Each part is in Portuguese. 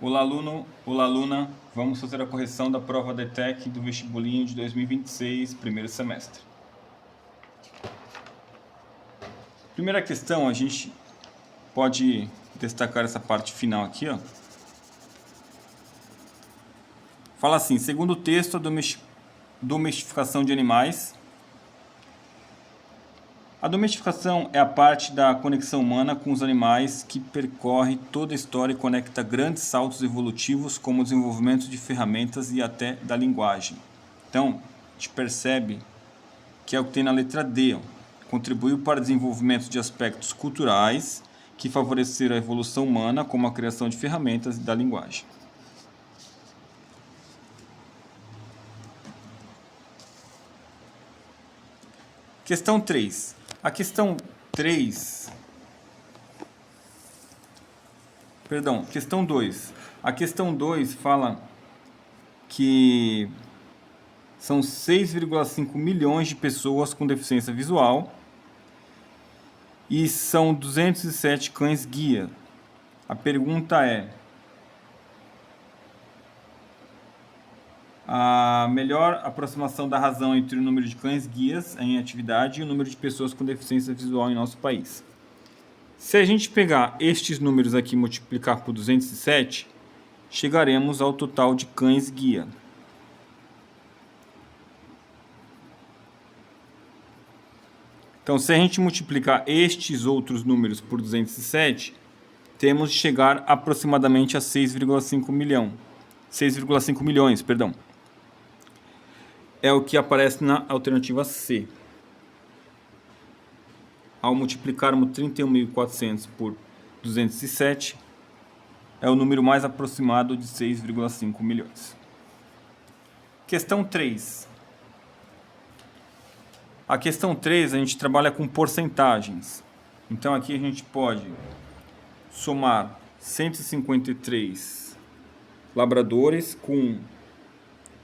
Olá, aluno, olá, aluna. Vamos fazer a correção da prova da ETEC do vestibulinho de 2026, primeiro semestre. Primeira questão, a gente pode destacar essa parte final aqui, ó. Fala assim: segundo o texto, a domesticação de animais. A domesticação é a parte da conexão humana com os animais que percorre toda a história e conecta grandes saltos evolutivos, como o desenvolvimento de ferramentas e até da linguagem. Então, a gente percebe que é o que tem na letra D, ó. Contribuiu para o desenvolvimento de aspectos culturais que favoreceram a evolução humana, como a criação de ferramentas e da linguagem. Questão 3. A questão 2. A questão 2 fala que são 6,5 milhões de pessoas com deficiência visual e são 207 cães guia. A pergunta é: a melhor aproximação da razão entre o número de cães guias em atividade e o número de pessoas com deficiência visual em nosso país. Se a gente pegar estes números aqui e multiplicar por 207, chegaremos ao total de cães guia. Então, se a gente multiplicar estes outros números por 207, temos de chegar aproximadamente a 6,5 milhões, perdão. É o que aparece na alternativa C. Ao multiplicarmos 31.400 por 207, é o número mais aproximado de 6,5 milhões. Questão 3. A questão 3, a gente trabalha com porcentagens. Então, aqui a gente pode somar 153 labradores com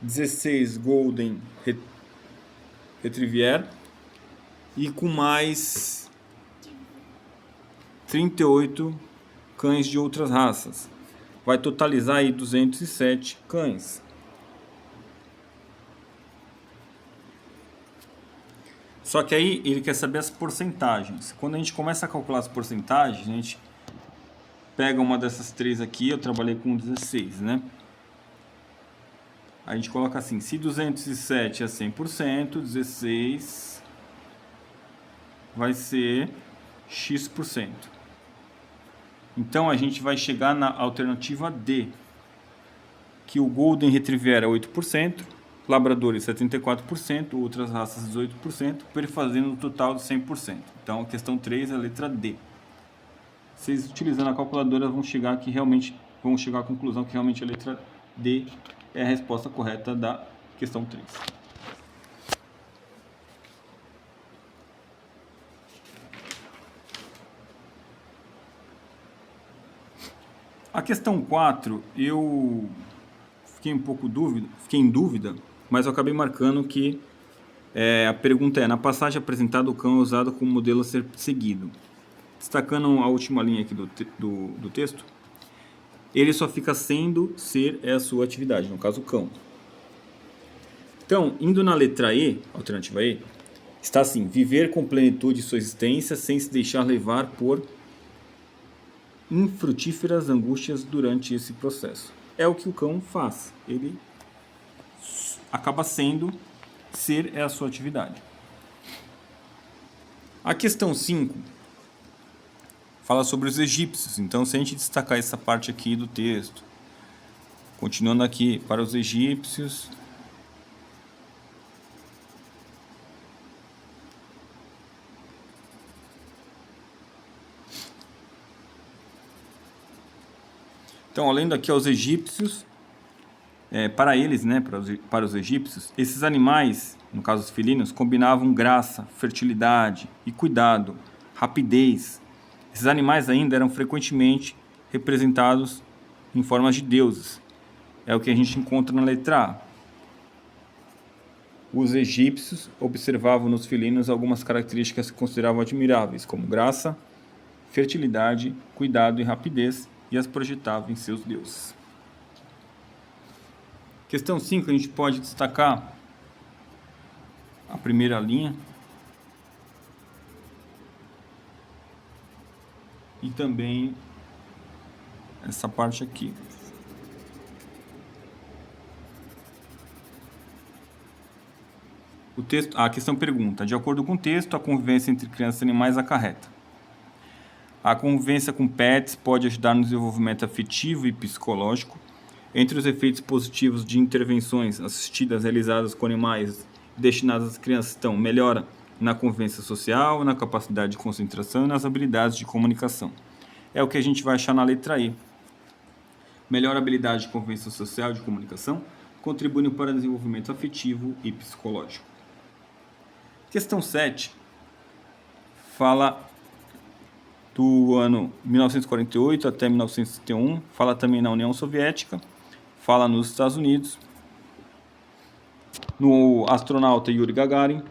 16 Golden Retriever e com mais 38 cães de outras raças. Vai totalizar aí 207 cães. Só que aí ele quer saber as porcentagens. Quando a gente começa a calcular as porcentagens, a gente pega uma dessas três aqui, eu trabalhei com 16, né? A gente coloca assim: se 207 é 100%, 16 vai ser X%. Então a gente vai chegar na alternativa D, que o Golden Retriever é 8%, Labradores 74%, outras raças 18%, perfazendo um total de 100%. Então a questão 3 é a letra D. Vocês, utilizando a calculadora, vão chegar à conclusão que realmente a letra D é a resposta correta da questão 3. A questão 4, eu fiquei em dúvida, mas eu acabei marcando que a pergunta é: na passagem apresentada, o cão é usado como modelo a ser seguido. Destacando a última linha aqui do texto, ele só fica sendo ser é a sua atividade, no caso o cão. Então, indo na letra E, alternativa E, está assim: viver com plenitude sua existência sem se deixar levar por infrutíferas angústias durante esse processo. É o que o cão faz. Ele acaba sendo, ser é a sua atividade. A questão 5 fala sobre os egípcios. Então, se a gente destacar essa parte aqui do texto, continuando aqui, para os egípcios, então, olhando aqui aos egípcios, para eles, né, para os egípcios, esses animais, no caso os felinos, combinavam graça, fertilidade e cuidado, rapidez. Esses animais ainda eram frequentemente representados em formas de deuses. É o que a gente encontra na letra A. Os egípcios observavam nos felinos algumas características que consideravam admiráveis, como graça, fertilidade, cuidado e rapidez, e as projetavam em seus deuses. Questão 5, a gente pode destacar a primeira linha e também essa parte aqui. O texto, a questão pergunta: de acordo com o texto, a convivência entre crianças e animais acarreta. A convivência com pets pode ajudar no desenvolvimento afetivo e psicológico. Entre os efeitos positivos de intervenções assistidas realizadas com animais destinadas às crianças estão melhora na convivência social, na capacidade de concentração e nas habilidades de comunicação. É o que a gente vai achar na letra E. Melhor habilidade de convivência social e de comunicação, contribuindo para o desenvolvimento afetivo e psicológico. Questão 7 fala do ano 1948 até 1961, fala também na União Soviética, fala nos Estados Unidos, no astronauta Yuri Gagarin.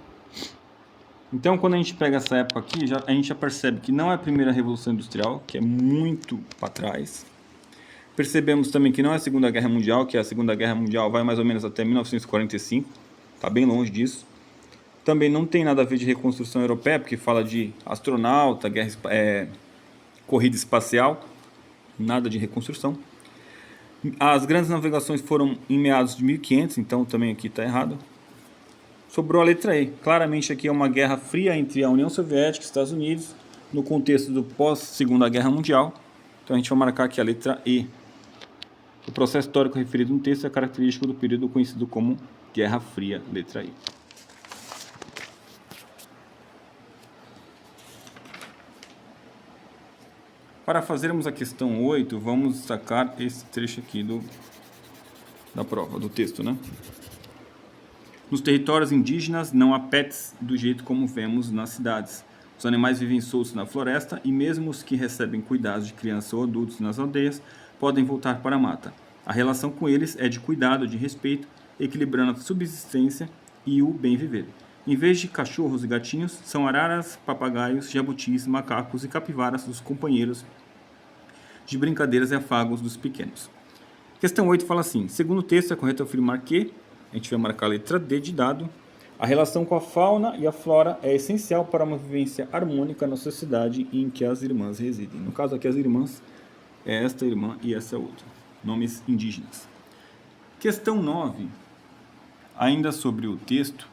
Então, quando a gente pega essa época aqui, a gente já percebe que não é a primeira Revolução Industrial, que é muito para trás. Percebemos também que não é a Segunda Guerra Mundial, que a Segunda Guerra Mundial vai mais ou menos até 1945, está bem longe disso. Também não tem nada a ver de reconstrução europeia, porque fala de astronauta, corrida espacial, nada de reconstrução. As grandes navegações foram em meados de 1500, então também aqui está errado. Sobrou a letra E. Claramente aqui é uma guerra fria entre a União Soviética e os Estados Unidos, no contexto do pós-Segunda Guerra Mundial. Então a gente vai marcar aqui a letra E. O processo histórico referido no texto é característico do período conhecido como Guerra Fria, letra I. Para fazermos a questão 8, vamos destacar esse trecho aqui da prova, do texto, né? Nos territórios indígenas não há pets do jeito como vemos nas cidades. Os animais vivem soltos na floresta e mesmo os que recebem cuidados de crianças ou adultos nas aldeias podem voltar para a mata. A relação com eles é de cuidado, de respeito, equilibrando a subsistência e o bem viver. Em vez de cachorros e gatinhos, são araras, papagaios, jabutis, macacos e capivaras os companheiros de brincadeiras e afagos dos pequenos. Questão 8 fala assim: segundo o texto, é correto afirmar que, a gente vai marcar a letra D de dado, a relação com a fauna e a flora é essencial para uma vivência harmônica na sociedade em que as irmãs residem. No caso aqui, as irmãs é esta irmã e essa outra. Nomes indígenas. Questão 9, ainda sobre o texto,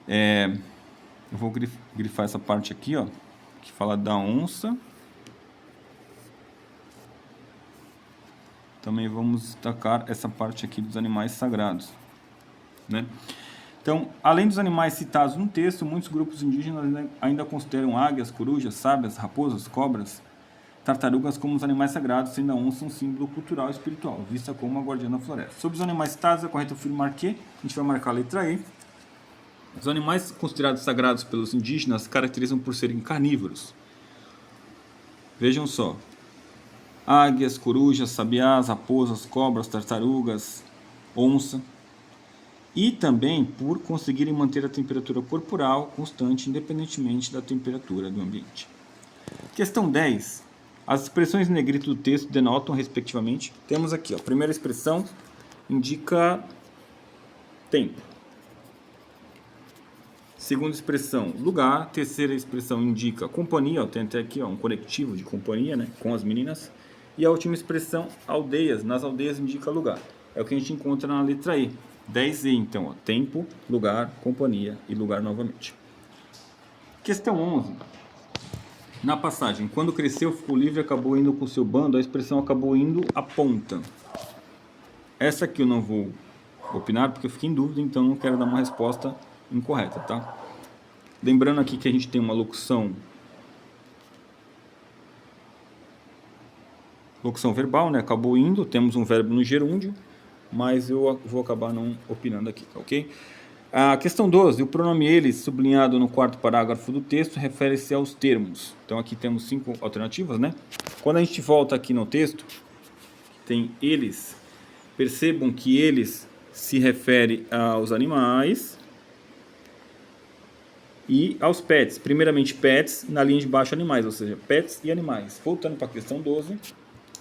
eu vou grifar essa parte aqui, ó, que fala da onça. Também vamos destacar essa parte aqui dos animais sagrados, né? Então, além dos animais citados no texto, muitos grupos indígenas ainda consideram águias, corujas, sábias, raposas, cobras, tartarugas como os animais sagrados, sendo a onça um símbolo cultural e espiritual, vista como a guardiã da floresta. Sobre os animais citados, é correto afirmar que, a gente vai marcar a letra E, os animais considerados sagrados pelos indígenas caracterizam por serem carnívoros. Vejam só: águias, corujas, sabiás, raposas, cobras, tartarugas, onça. E também por conseguirem manter a temperatura corporal constante, independentemente da temperatura do ambiente. Questão 10. As expressões em negrito do texto denotam, respectivamente, temos aqui, ó, a primeira expressão indica tempo. Segunda expressão, lugar. Terceira expressão indica companhia, ó, tem até aqui, ó, um conectivo de companhia, né, com as meninas. E a última expressão, aldeias. Nas aldeias indica lugar. É o que a gente encontra na letra E. 10E, então, ó, tempo, lugar, companhia e lugar novamente. Questão 11. Na passagem, quando cresceu, ficou livre, acabou indo com seu bando, a expressão acabou indo aponta. Essa aqui eu não vou opinar porque eu fiquei em dúvida, então não quero dar uma resposta incorreta, tá? Lembrando aqui que a gente tem uma locução verbal, né? Acabou indo, temos um verbo no gerúndio, mas eu vou acabar não opinando aqui, tá ok? A questão 12, o pronome eles, sublinhado no quarto parágrafo do texto, refere-se aos termos. Então aqui temos 5 alternativas, né? Quando a gente volta aqui no texto, tem eles, percebam que eles se refere aos animais e aos pets. Primeiramente pets, na linha de baixo animais, ou seja, pets e animais. Voltando para a questão 12,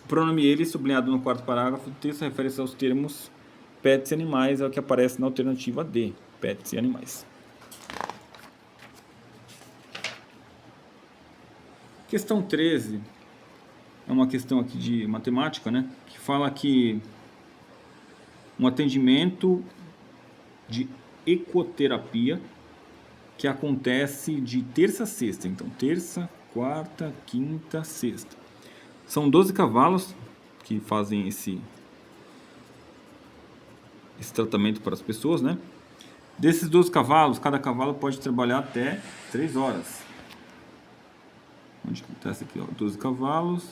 O pronome ele, sublinhado no quarto parágrafo do texto, refere-se aos termos pets e animais, é o que aparece na alternativa D, pets e animais. Questão 13 é uma questão aqui de matemática, né? Que fala que um atendimento de ecoterapia que acontece de terça a sexta. Então, terça, quarta, quinta, sexta. São 12 cavalos que fazem esse tratamento para as pessoas, né? Desses 12 cavalos, cada cavalo pode trabalhar até 3 horas. Onde acontece aqui, ó, 12 cavalos.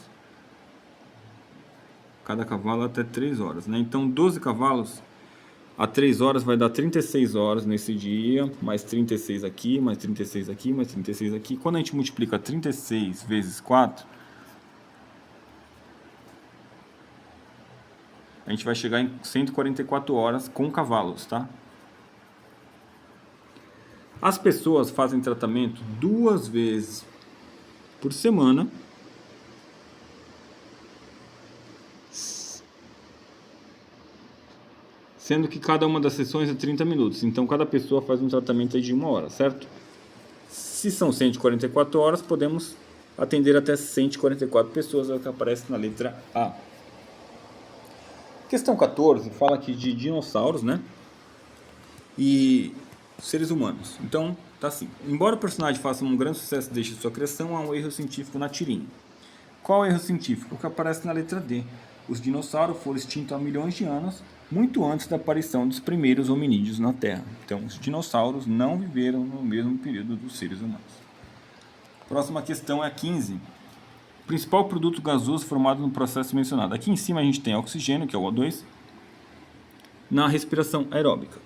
Cada cavalo até 3 horas, né? Então, 12 cavalos a 3 horas vai dar 36 horas nesse dia, mais 36 aqui, mais 36 aqui, mais 36 aqui. Quando a gente multiplica 36 vezes 4, a gente vai chegar em 144 horas com cavalos, tá? As pessoas fazem tratamento 2 vezes por semana, sendo que cada uma das sessões é 30 minutos. Então, cada pessoa faz um tratamento aí de 1 hora, certo? Se são 144 horas, podemos atender até 144 pessoas, é o que aparece na letra A. Questão 14 fala aqui de dinossauros, né? E seres humanos. Então, tá assim. Embora o personagem faça um grande sucesso desde sua criação, há um erro científico na tirinha. Qual é o erro científico? O que aparece na letra D. Os dinossauros foram extintos há milhões de anos, muito antes da aparição dos primeiros hominídeos na Terra. Então, os dinossauros não viveram no mesmo período dos seres humanos. Próxima questão é a 15. Principal produto gasoso formado no processo mencionado. Aqui em cima a gente tem oxigênio, que é o O2, na respiração aeróbica.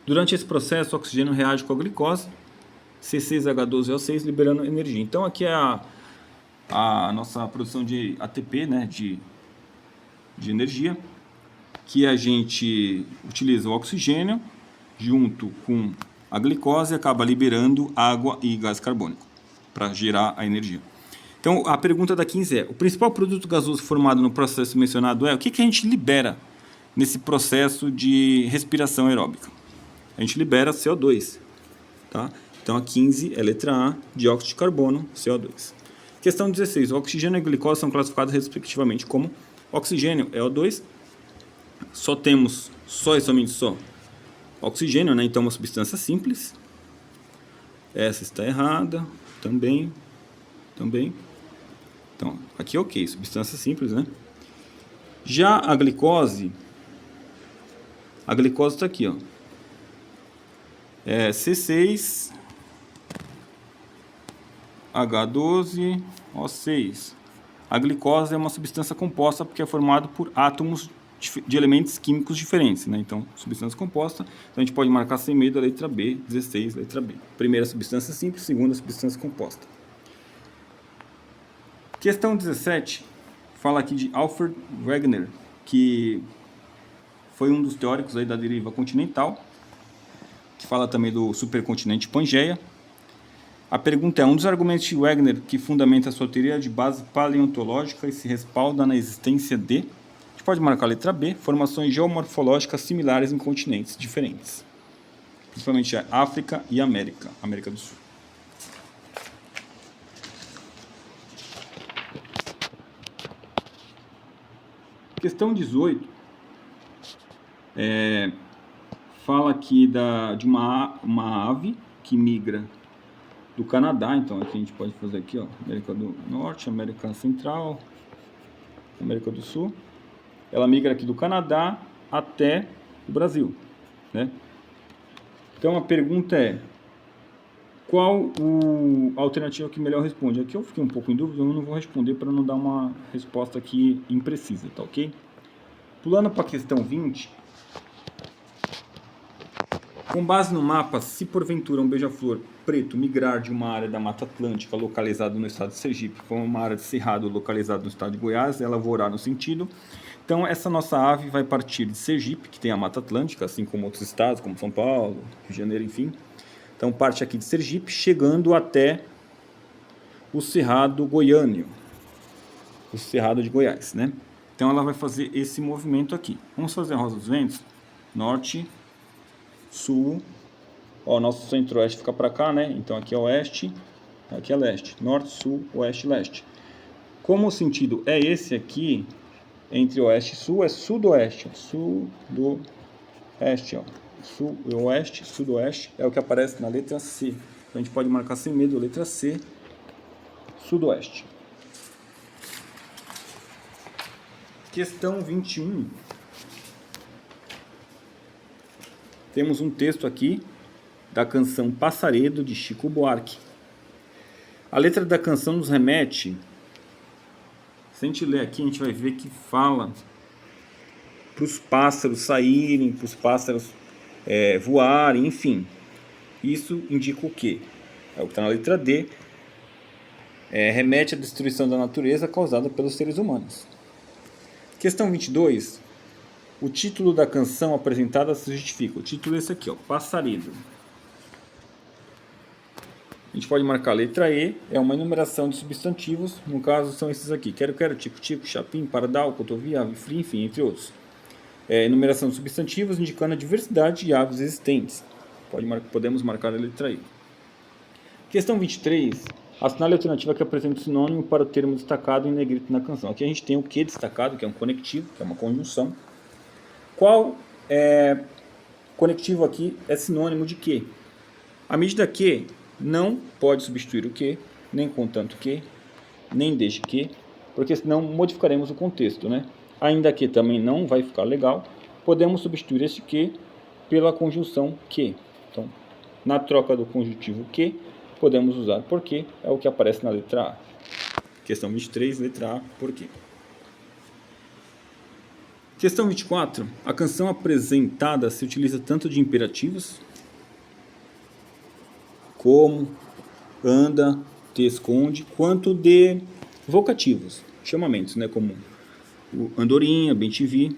Durante esse processo, o oxigênio reage com a glicose, C6H12O6, liberando energia. Então, aqui é a nossa produção de ATP, né, de energia, que a gente utiliza o oxigênio junto com a glicose e acaba liberando água e gás carbônico para gerar a energia. Então, a pergunta da 15 é: o principal produto gasoso formado no processo mencionado é o que a gente libera nesse processo de respiração aeróbica? A gente libera CO2, tá? Então, a 15 é letra A, dióxido de carbono, CO2. Questão 16. O oxigênio e a glicose são classificados respectivamente como oxigênio é O2. Só temos só e somente só oxigênio, né? Então, uma substância simples. Essa está errada. Também. Então, aqui ok, substância simples, né? Já a glicose está aqui, ó. É C6H12O6. A glicose é uma substância composta porque é formada por átomos de elementos químicos diferentes, né? Então, substância composta. Então, a gente pode marcar sem medo a letra B, 16, letra B. Primeira substância simples, segunda substância composta. Questão 17 fala aqui de Alfred Wegener, que foi um dos teóricos aí da deriva continental, que fala também do supercontinente Pangeia. A pergunta é: um dos argumentos de Wegener que fundamenta a sua teoria de base paleontológica e se respalda na existência de... A gente pode marcar a letra B, formações geomorfológicas similares em continentes diferentes, principalmente a África e América do Sul. Questão 18 fala aqui de uma ave que migra do Canadá. Então aqui a gente pode fazer aqui, ó, América do Norte, América Central, América do Sul. Ela migra aqui do Canadá até o Brasil, né? Então a pergunta é: qual a alternativa que melhor responde? Aqui eu fiquei um pouco em dúvida, eu não vou responder para não dar uma resposta aqui imprecisa, tá ok? Pulando para a questão 20. Com base no mapa, se porventura um beija-flor preto migrar de uma área da Mata Atlântica localizada no estado de Sergipe para uma área de cerrado localizada no estado de Goiás, ela voará no sentido. Então, essa nossa ave vai partir de Sergipe, que tem a Mata Atlântica, assim como outros estados, como São Paulo, Rio de Janeiro, enfim. Então, parte aqui de Sergipe, chegando até o Cerrado Goiâneo. o Cerrado de Goiás, né? Então ela vai fazer esse movimento aqui. Vamos fazer a roda dos ventos? Norte, sul, ó, nosso centro-oeste fica para cá, né? Então aqui é oeste, aqui é leste, norte, sul, oeste, leste. Como o sentido é esse aqui, entre oeste e sul, é sudoeste, sudoeste, ó. Sul e oeste, sudoeste, é o que aparece na letra C. Então a gente pode marcar sem medo a letra C, sudoeste. Questão 21. Temos um texto aqui da canção Passaredo, de Chico Buarque. A letra da canção nos remete, se a gente ler aqui, a gente vai ver que fala para os pássaros saírem, para os pássaros voarem, enfim. Isso indica o quê? É o que está na letra D. Remete à destruição da natureza causada pelos seres humanos. Questão 22. O título da canção apresentada se justifica. O título é esse aqui, ó, Passaredo. A gente pode marcar a letra E, é uma enumeração de substantivos, no caso são esses aqui, quero, tico, chapim, pardal, cotovia, ave fria, enfim, entre outros. Enumeração de substantivos indicando a diversidade de aves existentes. Podemos marcar a letra E. Questão 23. Assinale a alternativa que apresenta o sinônimo para o termo destacado em negrito na canção. Aqui a gente tem o que destacado, que é um conectivo, que é uma conjunção. Qual conectivo aqui é sinônimo de que? A medida que não pode substituir o que, nem contanto que, nem desde que, porque senão modificaremos o contexto, né? Ainda que também não vai ficar legal, podemos substituir esse que pela conjunção que. Então, na troca do conjuntivo que, podemos usar porque, é o que aparece na letra A. Questão 23, letra A, porque. Questão 24. A canção apresentada se utiliza tanto de imperativos, como, anda, te esconde, quanto de vocativos, chamamentos, né, como o andorinha, bem te vi,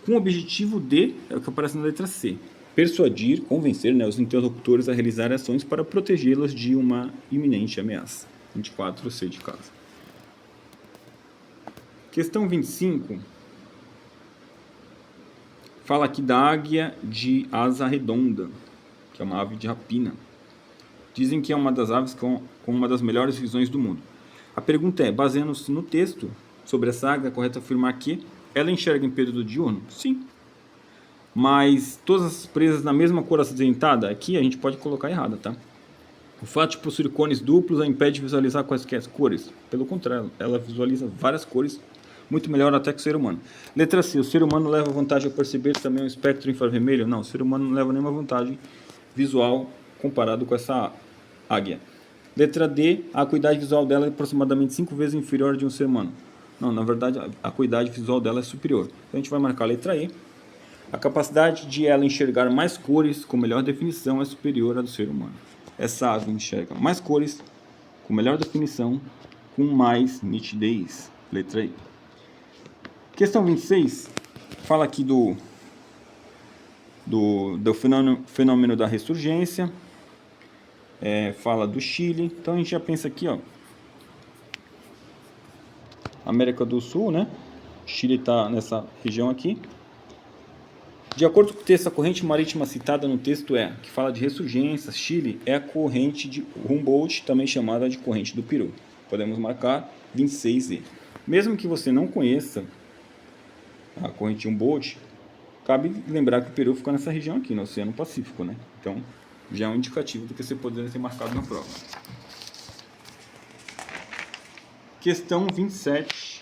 com o objetivo de, é o que aparece na letra C, persuadir, convencer, né, os interlocutores a realizar ações para protegê-los de uma iminente ameaça. 24, C de casa. Questão 25. Fala aqui da águia de asa redonda, que é uma ave de rapina. Dizem que é uma das aves com uma das melhores visões do mundo. A pergunta é, baseando-se no texto sobre essa águia, é correto afirmar que ela enxerga em período diurno? Sim. Mas todas as presas na mesma cor acinzentada, aqui a gente pode colocar errada, tá? O fato de possuir cones duplos a impede de visualizar quaisquer cores. Pelo contrário, ela visualiza várias cores, muito melhor até que o ser humano. Letra C, o ser humano leva vantagem a perceber também o espectro infravermelho? Não, o ser humano não leva nenhuma vantagem visual comparado com essa águia. Letra D, a acuidade visual dela é aproximadamente 5 vezes inferior de um ser humano. Não, na verdade a acuidade visual dela é superior. Então a gente vai marcar a letra E. A capacidade de ela enxergar mais cores com melhor definição é superior à do ser humano. Essa ave enxerga mais cores com melhor definição, com mais nitidez. Letra E. Questão 26 fala aqui do fenômeno da ressurgência, fala do Chile. Então a gente já pensa aqui, ó, América do Sul, né? Chile está nessa região aqui. De acordo com o texto, a corrente marítima citada no texto que fala de ressurgência, Chile, é a corrente de Humboldt, também chamada de corrente do Peru. Podemos marcar 26E. Mesmo que você não conheça a corrente de Humboldt, cabe lembrar que o Peru fica nessa região aqui, no Oceano Pacífico, né? Então, já é um indicativo do que você poderia ter marcado na prova. Questão 27.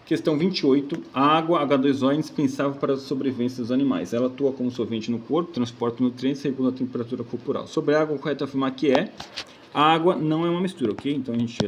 Questão 28. A água H2O é indispensável para a sobrevivência dos animais. Ela atua como solvente no corpo, transporta nutrientes e regula a temperatura corporal. Sobre a água, o correto é afirmar que a água não é uma mistura, ok? Então a gente